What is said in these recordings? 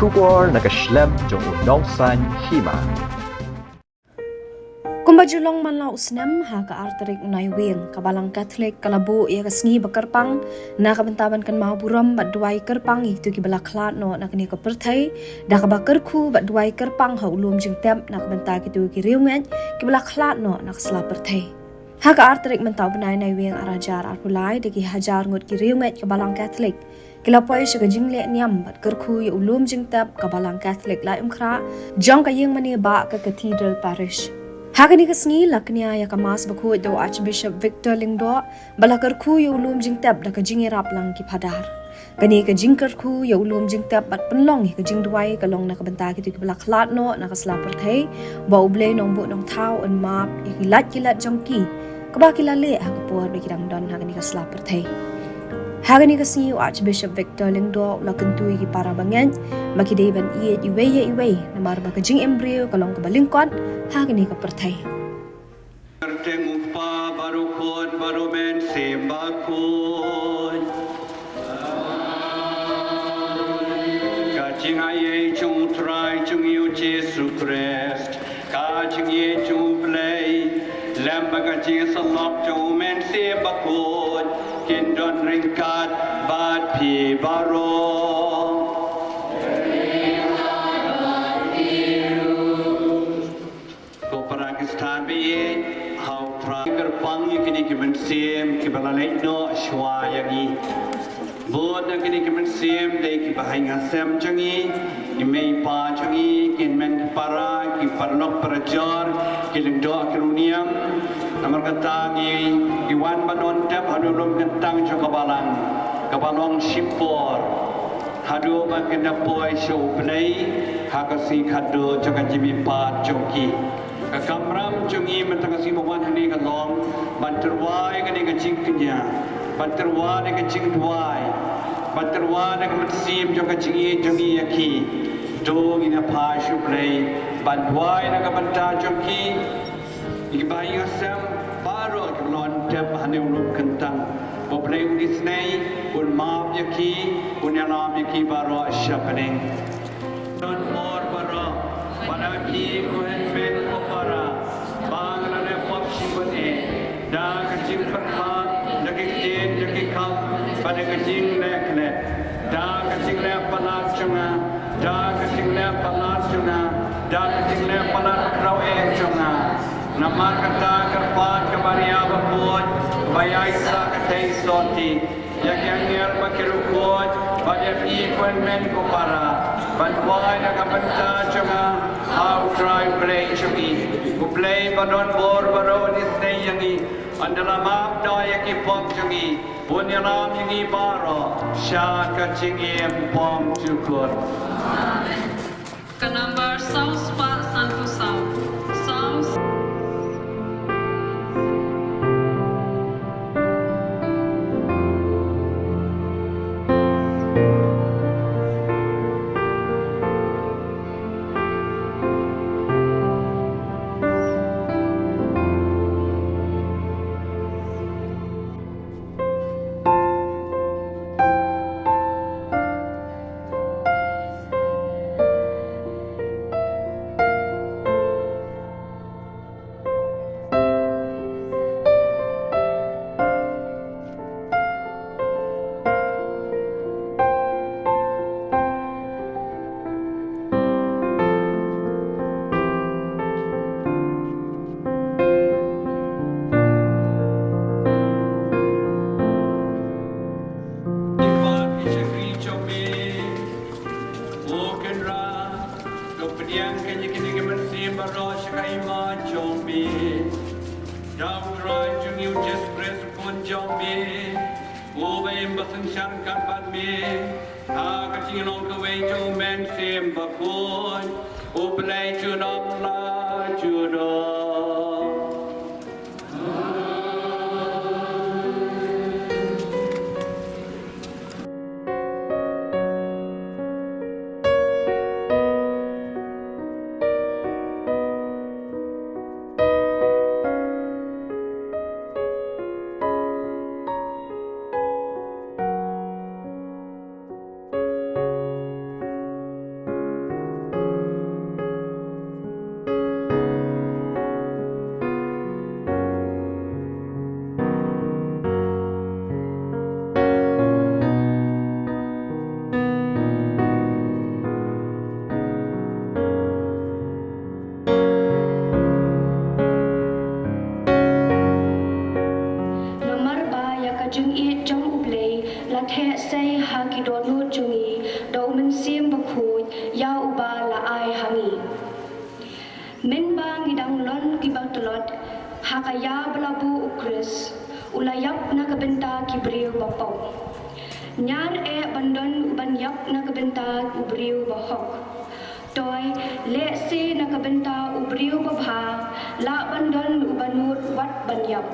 Shubor nakaslem jong unongsan hima. Kumbajulong manlaw usnem ha ka arterik unay wing kabalang Catholic kalabo ia kasngi bakerpang na kabantaban kan mahaburam bat duai kerpang itu kibala klat no na kini kapertai da kabakerku bat duai kerpang ha ulum jeng tem na kabanta kitu kiriungan kibala klat no na kasla pertai ha ka arterik mentau benai nai wing arajar arpulai deki hajar ngut kiriungan kabalang Catholic kilapoi siya jingle niam bat kerku ya ulum jeng tem kabalang Catholic lai umkra jong kayeng mani ba ka Cathedral Parish Hagani kasngi laknya ya kamas baku do Archbishop Victor Lingdo balakar ku ya ulum jingtab da ka jingirap lang ki padar. Gani ka jingkar ku ya ulum jingtab bat penlong ka jingduai ka long na ka banta ki tu ki balaklat no na ka slapar thai ba uble nong bu nong thau an map kilat jongki ka ba kilale ha ka por be kirang don hagani ka slapar thai. Hagani kasngi Archbishop Victor Lingdo lakentui ki para bangen makidei ban iwe na mar ba ka jing embryo ka long ka balingkon hagani ka pertai. Tengumpa barukun barumen sembakun Kajing aye chung try chung yu Jesu Christ Kajing ye chung play Lamba kajing salop chung men sembakun Kindon ringkat bad pi barong Pakistan be how prayer pang kini kimen sim kibalalai no shwa yangi bod na kini kimen sim dei ki bahinga sem changi imei pa changi kinmen para ki parlok prajar kilingdo akruniam namar kata ki iwan banon tap hadulum kentang kabalong shipor hadu ba kena poi show play hakasi khado chaka jibi pa choki Kamram jungi mentangasi bawan hani kalong banterwai kani kacing kenya banterwai kacing duai banterwai kacing jo kacing jungi yaki do ina pashu play bantuai na kabanta jungi ibai asam baro kelon tep hani ulum kentang boplay udisnei un maaf yaki un yalam yaki baro asyapaning don more baro panaki kuhen ben da kecing perhat daging daging kau pada kecing lek da kecing lek panas cunga da kecing lek panas cunga da kecing lek panas rau cunga nama kata kerpat kemaria berbuat bayai sa katai soti yang nyer bakirukut pada ikon men kupara bantuai nak banta cunga how try play cungi play badon bor baro disney yangi andala map daya ki pom chungi bunyalam yangi baro shaka chingi pom chukur ke number South Pak Sanku South South hakaya belabu ukris ulayap na kabenta kibriw bapaw. Nyar bandon ubanyap na kabenta ubriw bahok. Toy lesi na kabenta ubriw babha la bandon ubanur wat banyap.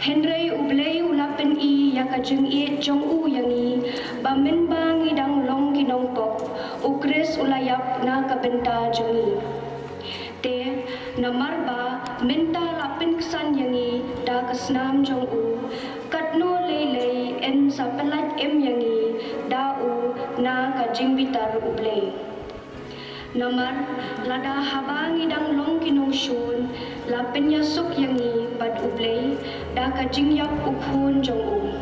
Henry ublay ulapen yakajeng jong yangi bamin bang idang long kinong pok ukris ulayap na kabenta jongi. Te namarba minta lapin kesan yangi da kasnam jong katno lele en sa pelat yangi da na kajing bitar ublay. Namar lada habang idang long kinong shun lapin yasuk yangi bad ublay da kajing yap ukhun jong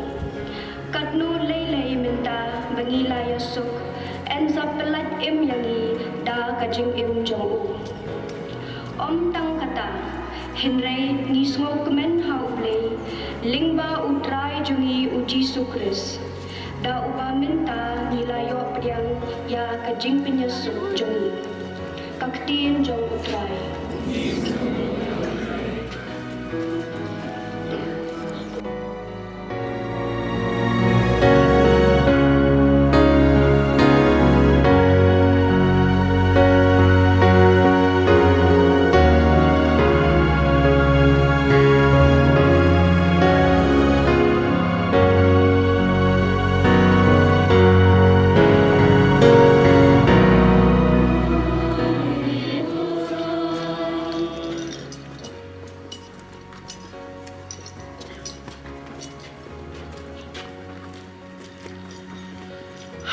katno lele minta bangila yasuk en sa pelat yangi da kajing jong Om tang kata Henry nismo kemen hauble lingba utrai jungi uji sukris da uba minta nilayo priang ya kajing penyesuk jungi kaktin jong utrai.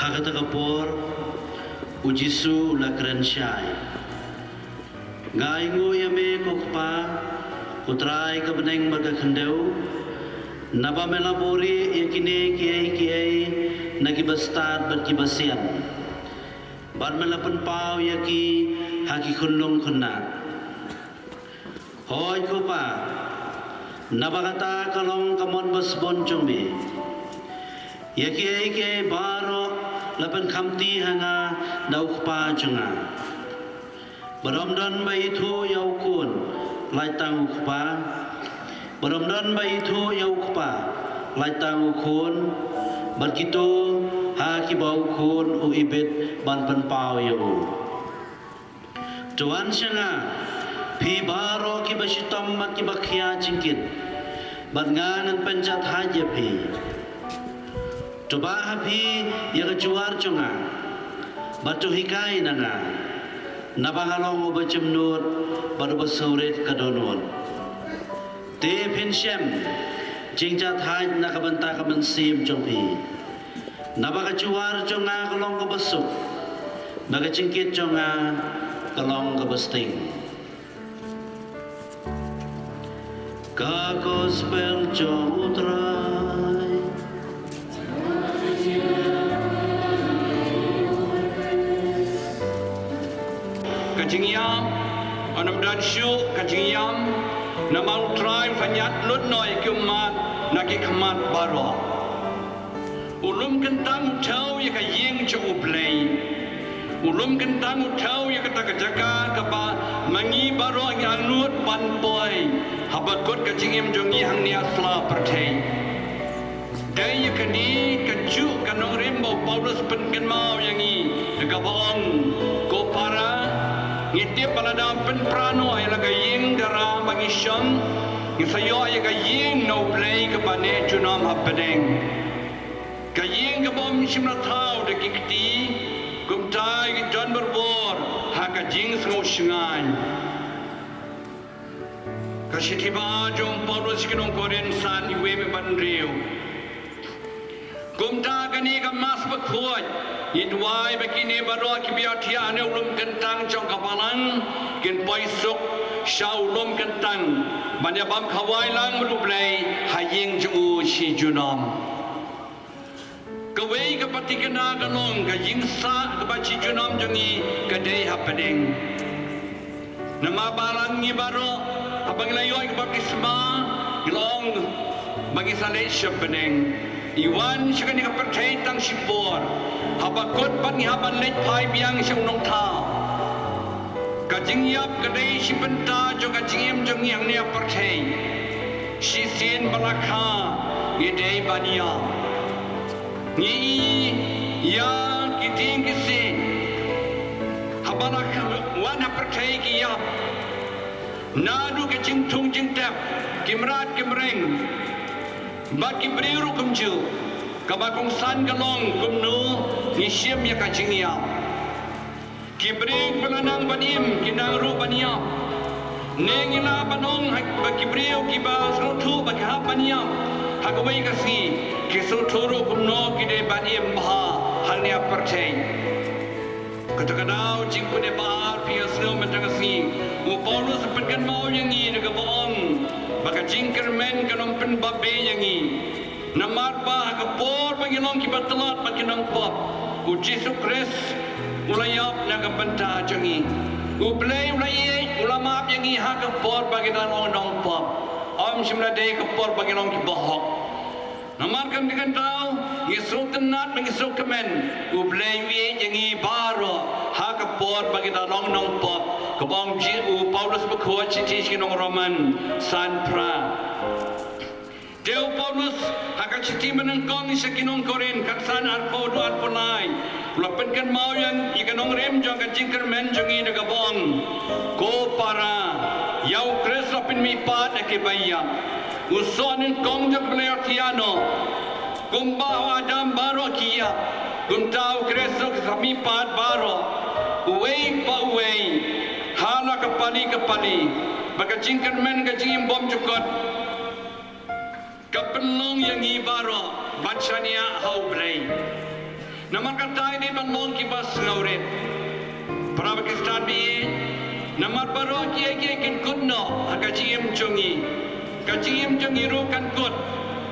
Hakata kapor ujisu lakran syai ngai ngo yame kokpa utrai kabneng marga khandeu naba melabori yakine kiai nagi bastat berkibasian bar melapan pau yaki haki khunlung khunna hoi kopa naba kata kalong kamon basbon chombe yaki baro lapan khamti hanga daukpa chunga baramdan bai thu yaukun lai tang ukpa baramdan bai thu yaukpa lai tang ukun barkito ha ki bau kun u ibet ban pan pau yo tuan changa phi baro ki basitam mat ki bakhya jingkit ban ngan penchat haje phi coba hapi yang juar conga batu hikai nanga nabahalong ubacem nur baru bersurit kadonun te pensem jingja thai nakabanta kabensim jongpi nabaka juar conga kalong kabesuk naga cingkit conga kalong kabesting ka gospel jomutrai Kajingyam anam dan syu kajingyam namang try fanyat lut noi kumat naki khamat baro ulum kentang tau ya ka yeng chu uplay ulum kentang tau ya ka takajaka ka ba mangi baro yang lut pan boy habakot kajingyam jongi hang ni asla perthai dai ya kani kaju kanong rimbo Paulus penken mau yangi degabong ko para ngitip paladam pen prano ay lagaying dara mangisyam isayo ay gaying no play kapane junam happeneng gaying kabom simrathaw de kikti kumtai John Berbor hakajing sngosngan kasitiba jom Paulus kinong koren san iwe me banriu kumta kani kamas bakhuat idwai bakini baro kibiatia ne ulum kentang jong kapalang kin paisuk shaulum kentang banya bam khawai lang rublai haying ju shi junam kawei ka patikana kanong ka yingsa ka bachi junam jongi ka dei happening nama balang ni baro abang layoy ka baptisma ilong bagi saleh happening Iwan siya ni kapercay tang sipor habakot pat ni haban let pai biang siyang nong tao kajing yap kadai si benta jo kajing jong yang ne percay si sen balakha ngidei bania ni ya kiting kisi habalakha wan percay ki yap nadu kajing tung jing tap kimrat kimreng baki briru kumju kabakong san galong kumnu ni siem ya kajing yap Kibreng pelanang banim kinang ru baniam nengila banong kibreu kiba srotu bakha baniam hagwai kasi kisuturu kumno kide banim baha halnya percay kata-kata jing pude bahar pia sno mentangasi mu Paulus penkan mau yangi de gabong baka jingker men kanom pen babe yangi namar ba hagapor bangilong kibatlat bakinang pop u Jesu Christ ulayap na kabanta jangi uplay ulayay ulamap yangi hakapor bagi dalong dong pop om simla day kapor bagi long kibahok namarkan dikan tau yisruk tenat mengisruk kemen uplay uye yangi baro hakapor bagi dalong dong pop kabong ji Paulus berkuat citi kinong Roman san pra Deo Paulus haka citi menengkong isa kinong Korin katsan arpo do arpo nai Lapan kan mau yang ikanong rem jong kajingker men jongi na gabong ko para yau kres lapin mi pat na kibaya usonin kong jok player tiano kumba adam baro kia kuntau kres sa mi pat baro uwei pa uwei hala kapali baka jingker men kajing bom jukot kapenlong yang ibaro bachania hau brei Naman kata ini banlong kibas ngaurit. Para Pakistan bi namar baro kia kin kunno hakajim jongi. Kajim jongi ro kan kut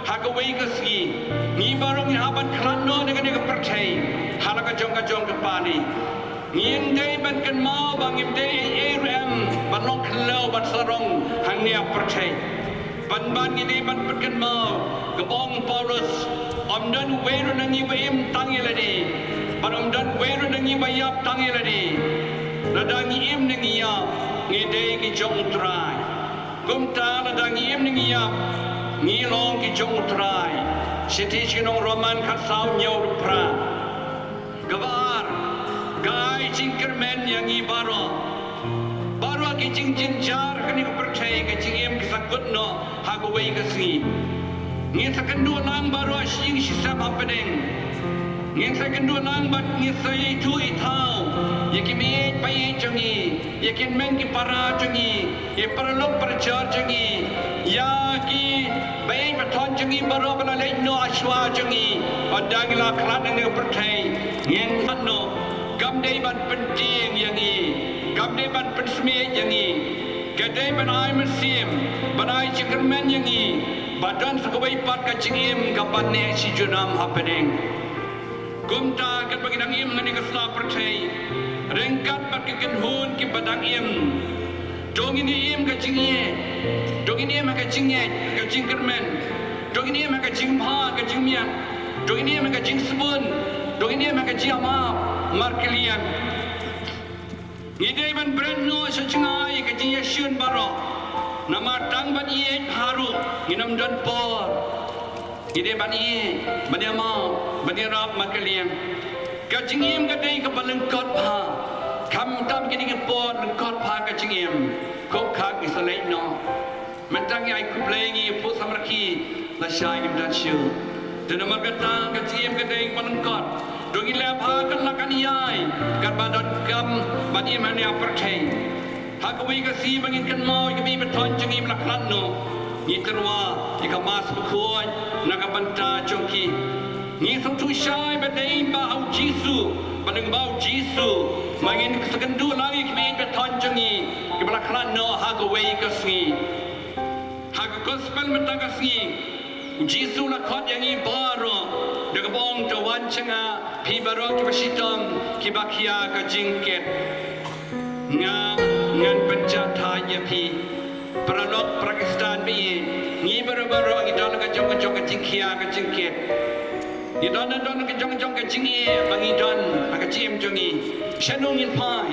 hakawai kasgi. Ni barong haban klanno dengan dia percaya. Halaka jong kepani. Ngin dai ban kan mau bangim dai ARM banlong klau ban sarong hang dia percaya. Ban ini ban kan mau gabong Paulus Omdan weru nangi bayim tangi ladi, pan omdan weru nangi bayap tangi ladi. Ladangi im nangi yap, ngidei ki jong trai. Kumta ladangi im nangi yap, ngilong ki jong trai. Siti chinong Roman kasau nyau pra. Gabar, gai cingker men yang ibaro. Baro ki cing jar kani ko percaya ki cing im kisakut no hagwai kasi. Ngin sa kendua lang baru asying sisam happening. Ngin sa kendua lang bat ngin sa itu itau. Yakin miet payet jangi. Yakin men ki para jangi. Ya paralok percar jangi. Ya ki bayi baton jangi baru belalai no aswa jangi. Adang la kelat yang percaya. Ngin sano gamdai ban penting yangi. Gamdai ban pensmiet yangi. Gadai ban ai mesim. Ban ai cikermen yangi. Badan sekawai pat kacingim kapan ne si junam happening. Kumta kat bagi dang im ngani kasla percay. Rengkat pat kiken hun ki badang im. Dong ini im kacingye. Dong ini im kacingye kacing kermen. Dong ini im kacing pha kacing mian. Dong ini im kacing sebun. Dong ini im kacing ama markelian. Ngidai ban brand no secengai kacing yasyun baro. Nama tang ban iye haru nginam dan por. Ide ban iye ban mau ban rap makaliang. Kacingim kadai kapaleng kot pha. Kam tam kini ke por kot pha kacingim. Kok khak isalai no. Mentang ai kuplengi pu samraki la syai im dan syu. Dan nama kata kacingim kadai kapaleng kot. Dongi lep ha kan lakan iai. Kat badan kam ban iye man ya percaya. Hakawai kasi manginkan mau kami beton jangi melaklan no. Ni terwa jika mas berkuat nakabanta jongki. Ni satu syai badai bau Jisu, badeng bau Jisu. Mangin sekendu lagi kami beton jangi melaklan no hakawai kasi. Hak gospel mentagasi. Jisu lakot yang ibaro. Dagabong tawan cenga pi barok kibasitam kibakia kajingket. Ngan penjata ya pi peralok Pakistan bi ni baru-baru kita nak jong kecingkia kecingket ni don kejong kecingye bangi don nak cim jongi shenungin pai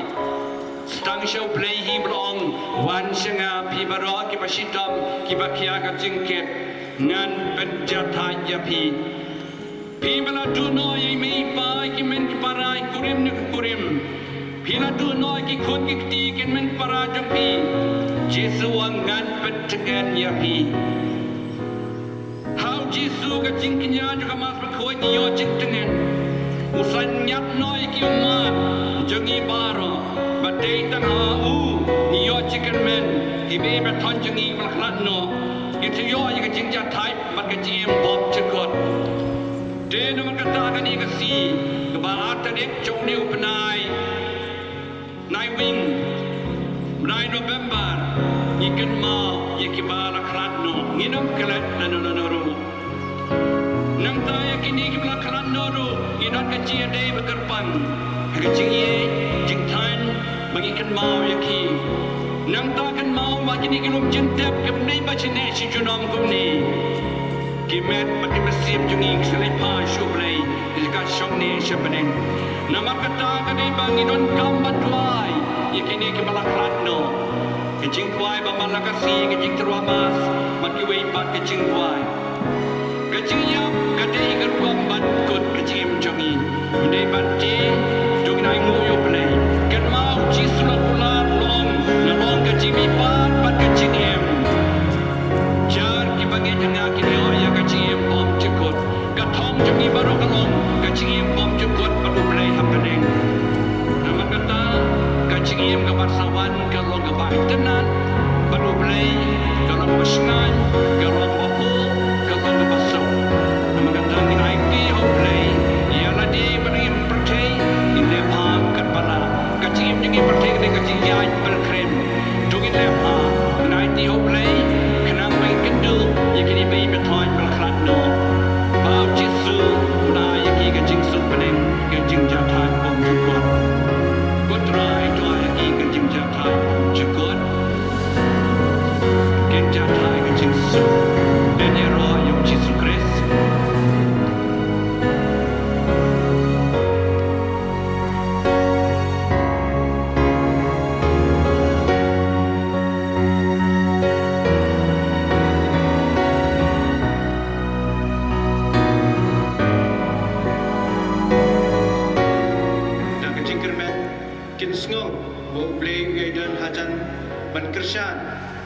stang show play hi blong wan shanga pi baro ki pashitam ki bakia ka jingket ngan penjata ya pi bala tu no ye me pa ki men ki parai kurim ni kurim la tu no ki khon ki ti ken men para jong pi Jesu ngan penjagan ya pi how Jesu ka jingkinya jo ka mas khoi ni yo jing tengen usan nyat noi ki ma jangi baro badai tang ha u ni yo chicken men ki be ba thon jangi bal khlan no ki ti yo yi ka jing ja thai mat ka jim bom chikot de no man ka ta ka ni ka si ka ba at nek chong niu pnai nai wing nai November yi kan ma yi ki ba la khlan no nginom kalat na no ro nang taya kini ki bla khlan no ro inan ka chia dei ba karpan ka jing ye jing than bagi kan mau ya ki nang ta kan mau ma kini ki lum jin tep ke nei ba chine chi junom kum ni ki met ba ki masip jungi selai pa shu play ki ka shong ni shapanen namak kata ka dei bang inon kam batwai ya kini ki bla khlan no ki jing kwai ba malakasi ki jing terwamas ma ki wei pat ki jing kwai keciyam kadai geruam bat kot kecim jongi dei bati jong nai ngoyo play kan mau ci sulakular long na long kecimi pat kecim jar ki bagi janga ki yo ya kecim bom cekot kathong jongi baru kalong kecim bom cekot baru play happening nama kata kecim kabar sawan kalau kabar tenan baru play kalau bersengan kalau apa kalau pasal nama kata ni naiki hoplay ia ladi beri percay ini paham kat bala kacim jangi percay dengan kacim jai berkrem jangi lepa naiki hoplay kenang main kendu ia kini bayi bertoy berkelat no bau Jesu na ia kini kacim supening kacim jatai bom cukut kutrai doa ia kini kacim jatai cukut kacim jatai kacim sup dan ia roh yang Jesu Kristus dan kecing kermen kin sngong bo play gaidan hajan ban kershan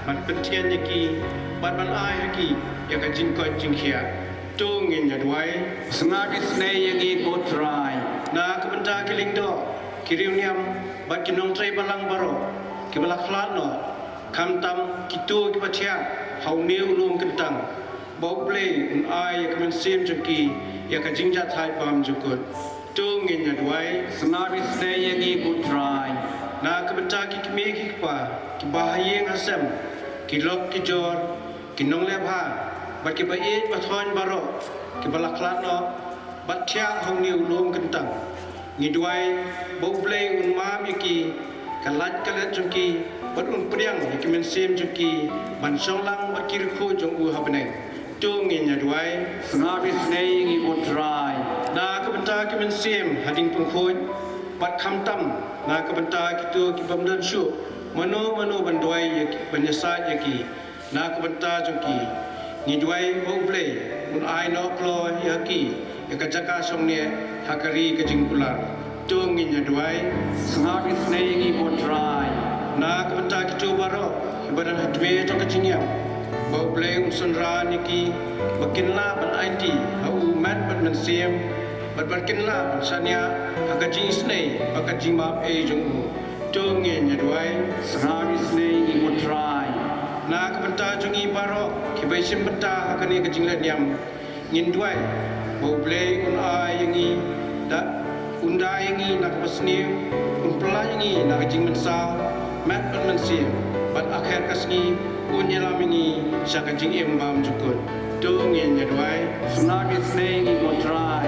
ban petian yaki ban ai yaki ya kecing ko jing khia tung in ya dwai sengaji snei yaki go try na kebenta kiling do kiriuniam bat kinong trai balang baro kibala khlan no kam tam kitu ki patia hau neu lum kentang bo play un ai ya kemen sim jaki ya kecing ja thai pam jukut tung in ya dwai sengaji snei yaki go try na kebenta ki kmi ki pa ki bahayeng asam ki lok ki jor ki nong le pha bat ki ba e ba thon baro ki bala khlat no bat thia hong niu lom kentang ngi duai bo play un ma mi ki kalat jong ki bat un priang ki men sim jong ki ban song lang bat ki khu jong u ha beneng tu ngi nya duai snabi snei ngi go try na ka benta ki men sim hading pung khoi bat kham tam na ka benta ki tu ki bam dan shu mano ban duai ye ban yasa ye ki na ka benta jong ki ni duai bo play un ai no klo ya ki ya ka jaka song ne hakari ka jing pular tu ngi nya duai snabi snei ngi go try na ka benta ki tu baro ki badan hatwe to ka jing ya bau play un ra ni ki bakin la ban IT au mat ban men sim bakin la ban sanya ka jing snei ka jing map e jong u tu ngi nya duai snabi snei ngi go try na ka benta jong i baro ki bai sim benta ka ni ka jing la nyam ngin duai bau play un ai yangi da unda yangi na ka pasni un pla yangi na ka jing men sa mat ban men sim bat akhir kasni un yalamingi sa ka jing em bam jukut tu ngi nya duai snabi snei ngi go try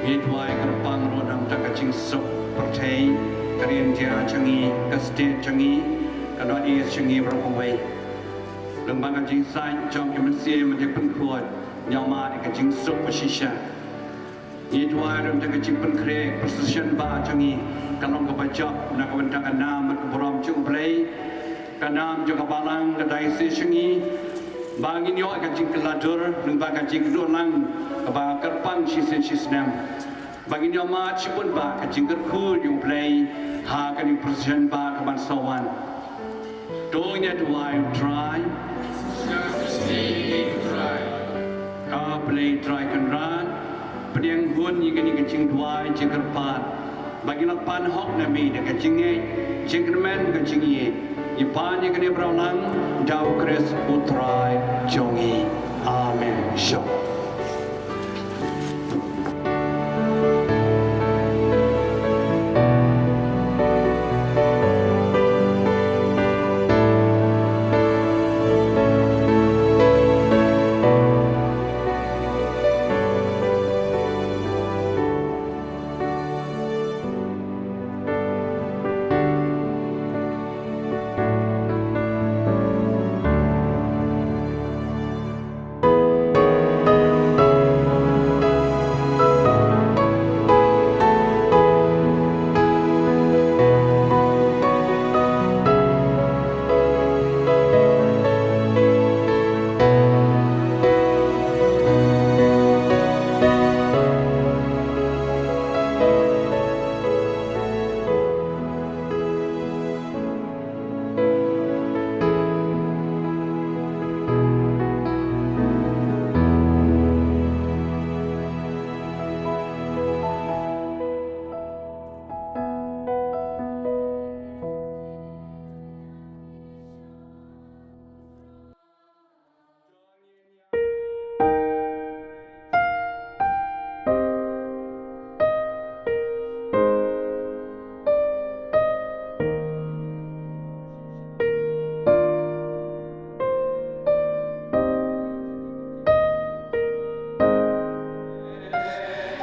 Midway kerpang rodang tak kacing sok percay karian dia cangi kastet cangi kalau dia cangi berpawai lembaga kacing sain jom kemensia menjadi pengkuat nyama di kacing sok bersisa Ni dua ram jaga cimpen krek precision ba jangi kalong ka bajak na ka bentang anam ka borom chu blai kanam jaga balang ka dai se shingi bangin yo ka jing keladur nung ba ka jing dolang ka ba kerpang sisnem bangin yo ma chipun ba ka jing kerku yung blai ha ka ni precision ba ka ban sawan doing it while try ka play try kan ran pediang hun ni kini kecing dua jing kerpan bagi lapan hok na mi de kecing jing kermen kecing ye ipan ni kini berolang dau kres utrai jongi amen syok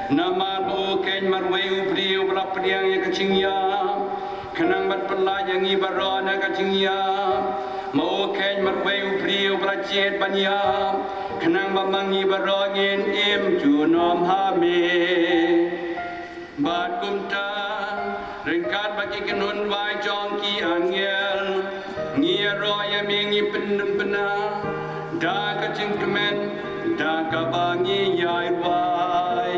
Nama bu ken marwai ubri ubra pediang ya kecing ya kenang bat pelai yang ibarat na kecing ya mau ken marwai ubri ubra jet banya kenang bamang ibarat ngin im ju nom ha me bat kumta ringkat bagi kenun wai jong ki angel ngia roya mengi pendem pena da kecing kemen da kabangi yai wai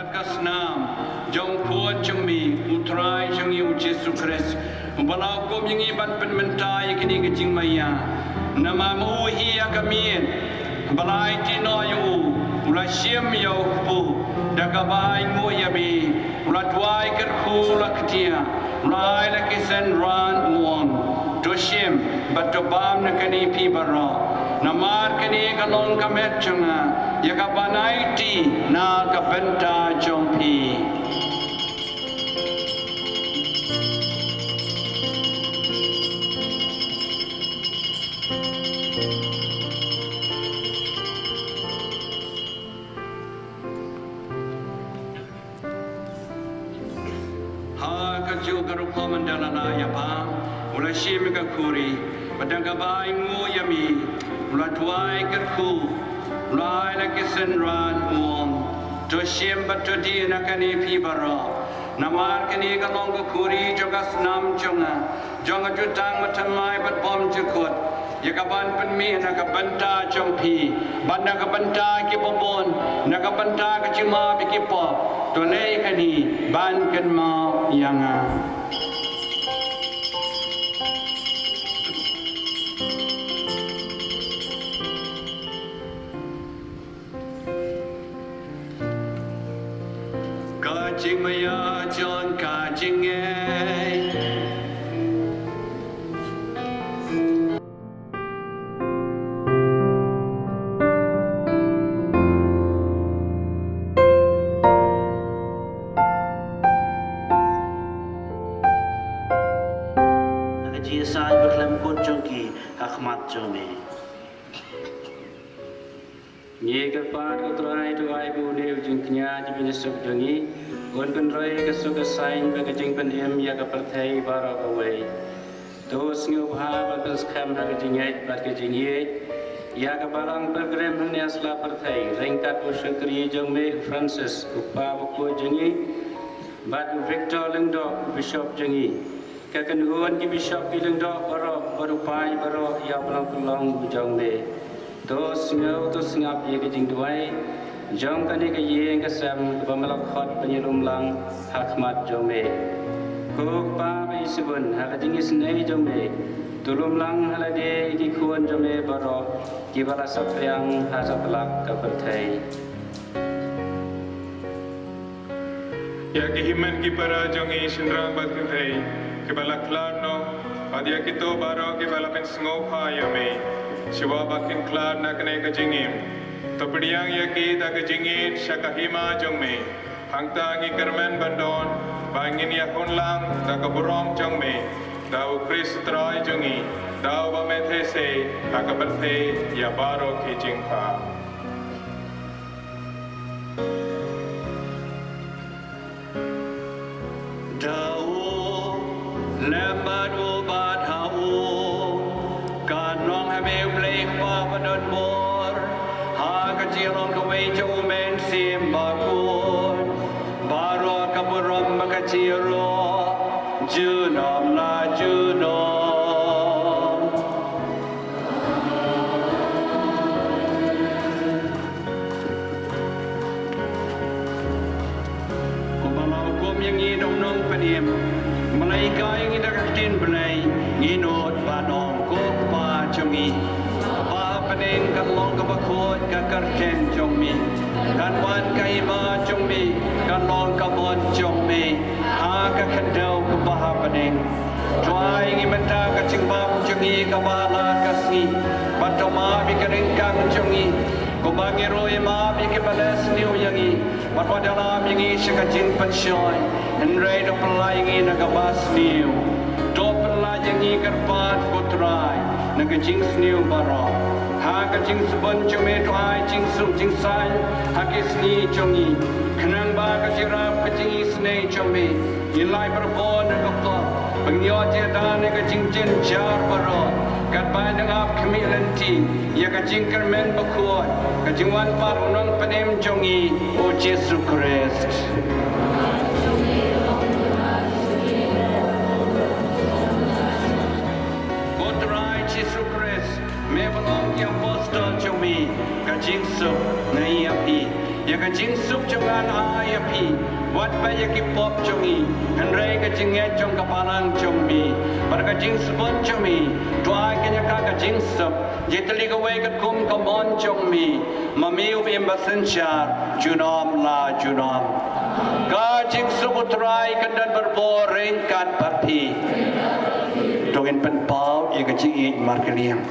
Kasnam jong puat jong mi utrai jong yu Yesus Kristus balau kom yang iban penmentai kini kecing maya nama mu hi akamien balai tino yu ula siem yu pu dakabai mu ya bi ula tuai kerku ula ketia ula la kisen ran uang to siem but to bam na kani pi baro namar kini kalong kamet chunga ya kapanai ti na kapenta jompi ha kaju garupa mandalana ya pa ula shim ka kuri padang kabai ngu yami ula tuai kerku Lai la kisen ran uong to shim batu di nakani pi baro namar kani kalong ko kuri jogas nam jonga jonga jutang matamai bat bom jukut yakaban penmi nakabanta jompi ban nakabanta ki bobon nakabanta ka cima bi ki pop to nei kani ban kan ma yanga Jing maya John ka jing sai berklem kun jongki hakmat jome. Nye kerpan kutrai tu ai bu ne ujung kenya jibin sub jongi gon pen roi ke su ke sain be ke jing pen em ya ke perthai baro ke wei dos ngu ha ba ke skam ha ke jing ai ba ke jing ye ya ke barang program ne asla perthai ringkat bu syukri jong me Francis upa bu ko jongi bat Victor lengdo bishop jongi ke kenuan ki bishop ki lengdo baro baru pai baro ya pulang bu jong me dos ngau dos ngap ye ke jing duai jong kani ke ye ke sam ke malak khot penyelum lang hakmat jome ko pa be sibun ha ke jing isnei jome tulum lang halade ki kuan jome baro ki bala sapriang ha satlak ke perthai ya ke himan ki para jongi sinrang bat kai ke bala klarno adia kito baro ke bala pen sngopa yame Siwa bakin klar na kene ke jingim topdiang yaki da ke jingit syakahima jongme hangta ngi kermen bandon bangin ya honlang da ke burong jongme dau kris trai jongi dau ba methe se da ke berthe ya baro ki jingpa dau lembat ubat hau kanong habe play pa padon bor ha ka chirong ka wei chu men sim ba kun baro ka burom ka chiro junom la junom kumalau kum yang ni dong nong panim malai ka yang ni dak tin belai ni not ba nong ko pa chungi pa panen kan long ka ba khot ka kar chen chong mi kan wan kai ma chong mi kan long ka bon chong mi ha ka kan dau ka ba panen twai ngi menta ka ching bam chungi ka ba la ka si batoma bi ka ring kang chungi ko ba ngi roi ma bi ke balas niu yangi wat wa dalam yangi shaka jin pan shoy en rei do plai ngi na ka bas niu do plai yangi karpat putrai na ka jing sniu baro ha ka jing subon chume to ai jing su jing sai ha ke sni chungi khnang ba ka jirap ka jing snei chumi ilai berbon na ka to pengnyo je da ne ka jing jen jar baro kat ba nang ap khmi lenti ya ka jing kermen bakot ka jing wan par unong panem chungi o Jesus Christ Jesus Christ, me belong ki apostol chumi, ka jing sup na iapi, ya ka jing sup chungan iapi, wat ba ya ki pop chumi, henrei ka jing e chung ka palang chumi, par ka jing supon chumi, tua ka nya ka jing sup, jetli ka we ka kum ka bon chumi, mami u bim basenchar, junom la junom. Ka jing sup utrai ka dan berboreng kat papi. Tongin penpau ia kecil markeliang.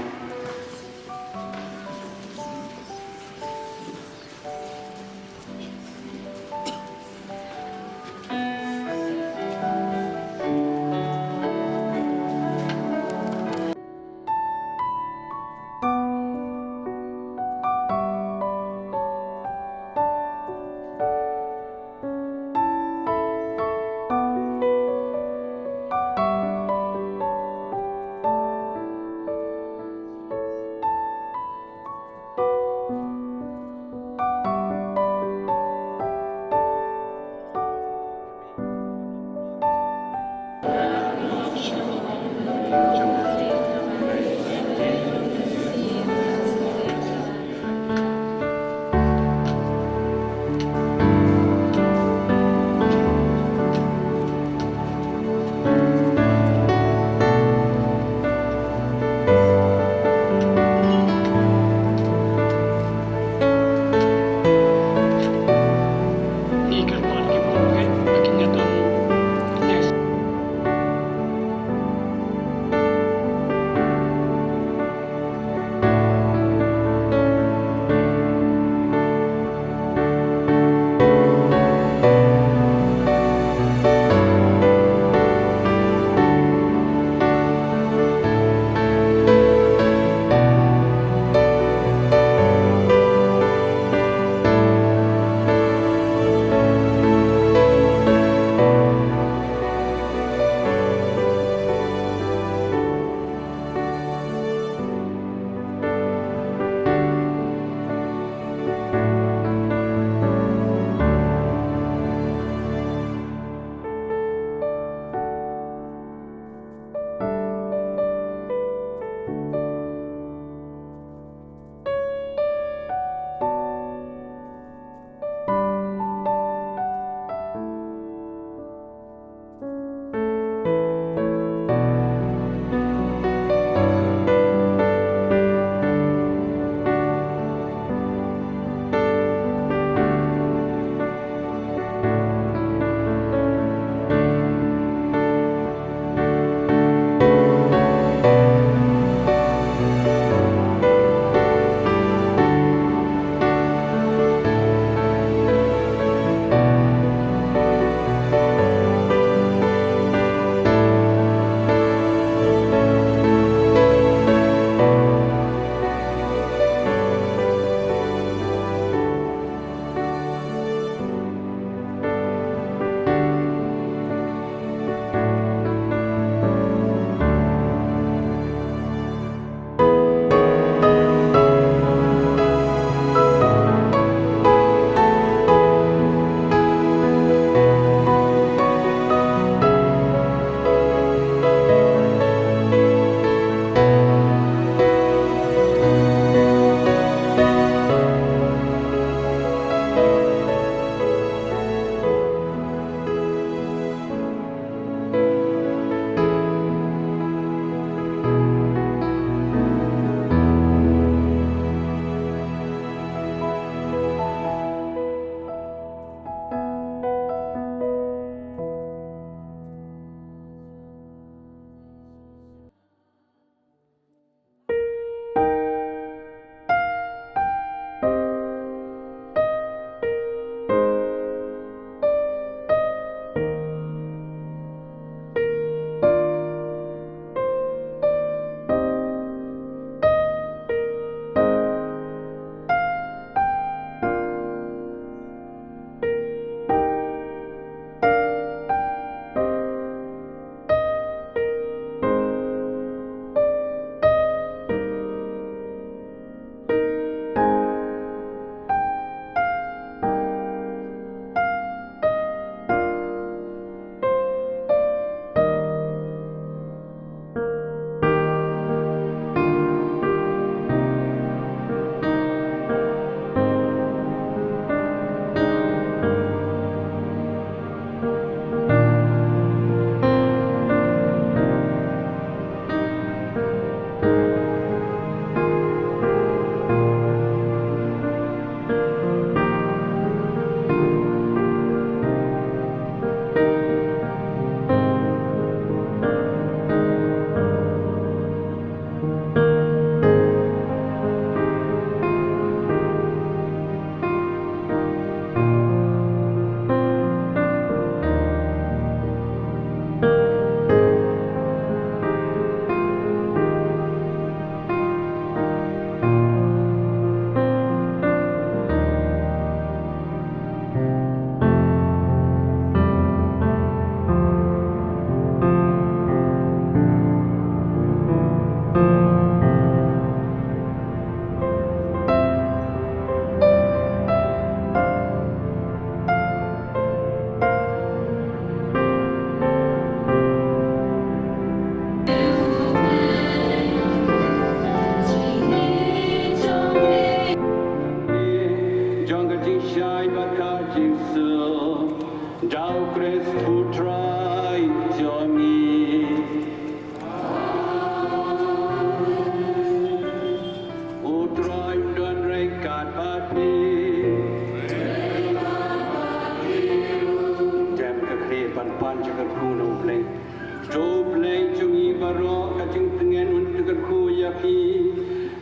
ya pi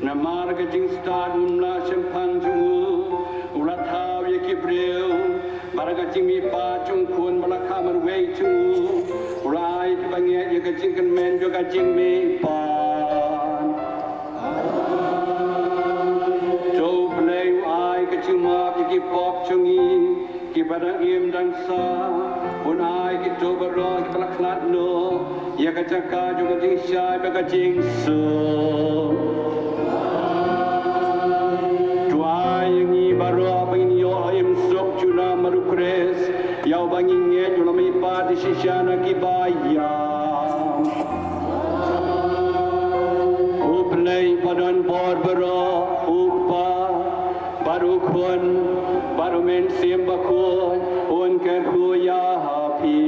namar ka jing star mla champang jungu ulat haw ye ki breu baraga jing mi pa chung kun bala kamar wei jungu rai ki bange ye ka jing kan men jo ka jing mi pa jo blei ai ka jing ma ki pop chungi ki barang im dan sa un ai ki to baro ki bala klat no ya ka chaka jo ka jing shai ba ka jing su tuai ngi baro bangin yo im sok chuna maru kres yau bangin nge jula mi pa di shishana ki bayam u play padan bor baro u pa baru khun baru men sim bakun un ker khu ya happy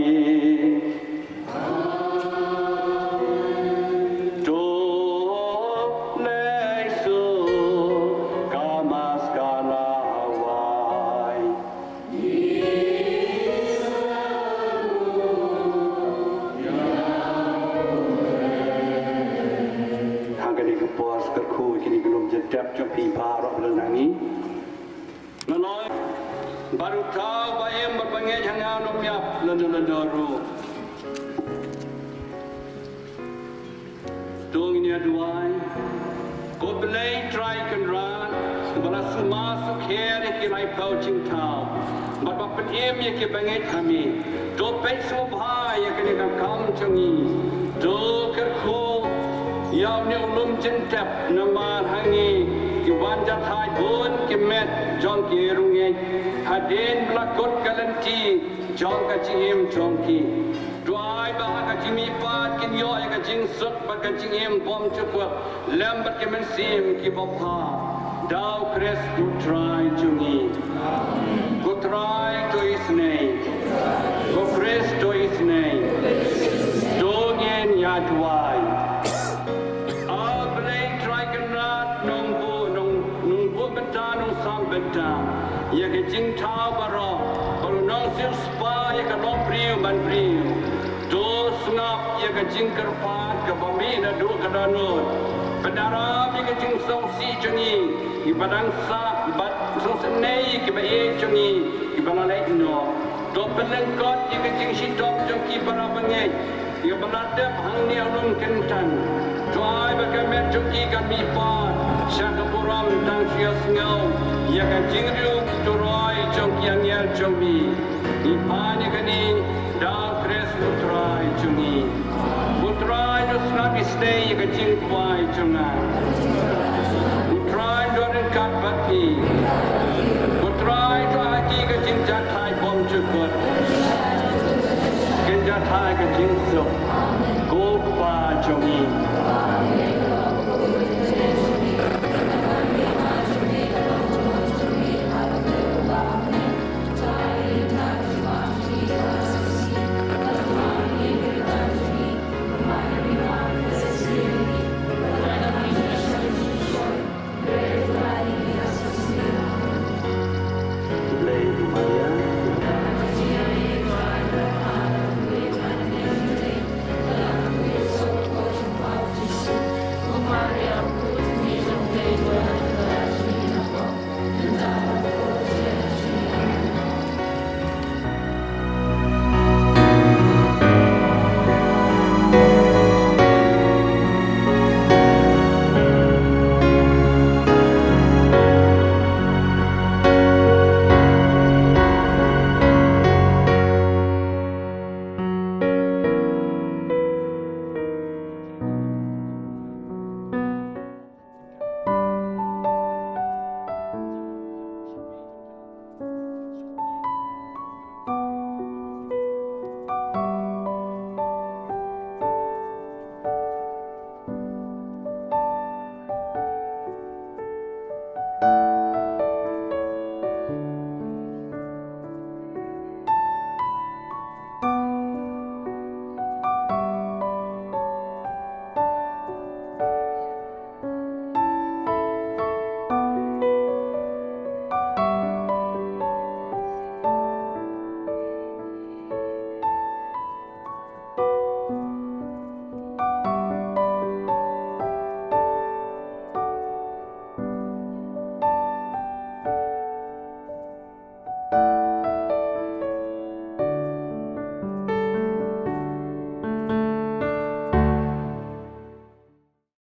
baru tahu bayam berbangai jangan nomyap lendoru tung ini aduai ko belai try kan ran bala suma sukher ki lai pau ching thau bat ba pen ye ki bangai kami do pe so bha ye ki kam kam changi do ker kho yaw ne lum chen tap namar hangi ki wan ja thai bun ki met jong ki runge haden blakot kalanti jong ka chim jong ki dwai ba ka chimi pat kin yo ka jing suk ba ka chim bom chukwa lam ba ki men sim ki bom ha dau kres to try to me go try to his name go kres to his name dogen ya dwai ya ke jing thao baro baru nong sil spa ya ka long priu ban priu do snap ya ka jing kerpat ka bami na do ka danut padara ya ka jing song si chungi ki badang sa bat song senei ki ba e chungi ki bala lai no do peneng kot ya ka jing si dok jong ki bara bangai ya bala dep hang ni alung kentan Tuai bagaimana joki kami pa Syaka buram tang sias ngau Ya kan jingriu turoi jong yang yel jomi Ipani kani da kres putrai jungi Putrai do snap stay ya kan jing tuai jonga Putrai do den kat bati Putrai do haki ka jing jatai bom cukut Ken jatai ka jing sok Go pa jongi